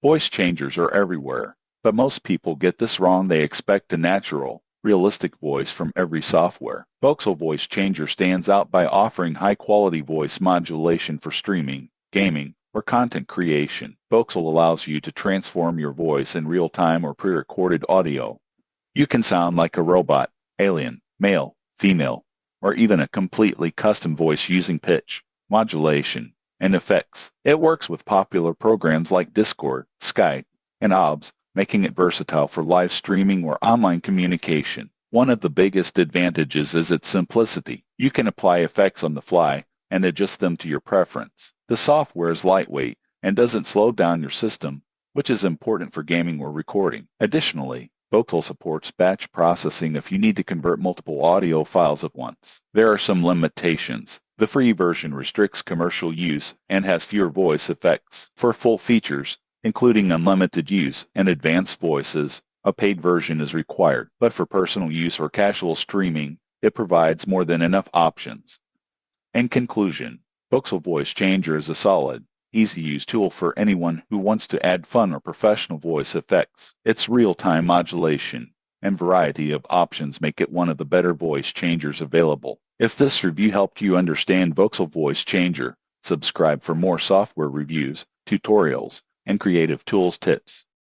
Voice changers are everywhere, but most people get this wrong. They expect a natural, realistic voice from every software. Voxel Voice Changer stands out by offering high-quality voice modulation for streaming, gaming, or content creation. Voxel allows you to transform your voice in real time or pre-recorded audio. You can sound like a robot, alien, male, female, or even a completely custom voice using pitch, modulation, and effects. It works with popular programs like Discord, Skype, and OBS, making it versatile for live streaming or online communication. One of the biggest advantages is its simplicity. You can apply effects on the fly and adjust them to your preference. The software is lightweight and doesn't slow down your system, which is important for gaming or recording. Additionally, Voxel supports batch processing if you need to convert multiple audio files at once. There are some limitations. The free version restricts commercial use and has fewer voice effects. For full features, including unlimited use and advanced voices, a paid version is required, but for personal use or casual streaming, it provides more than enough options. In conclusion, Voxel Voice Changer is a solid, easy-to-use tool for anyone who wants to add fun or professional voice effects. Its real-time modulation and variety of options make it one of the better voice changers available. If this review helped you understand Voxel Voice Changer, subscribe for more software reviews, tutorials, and creative tools tips.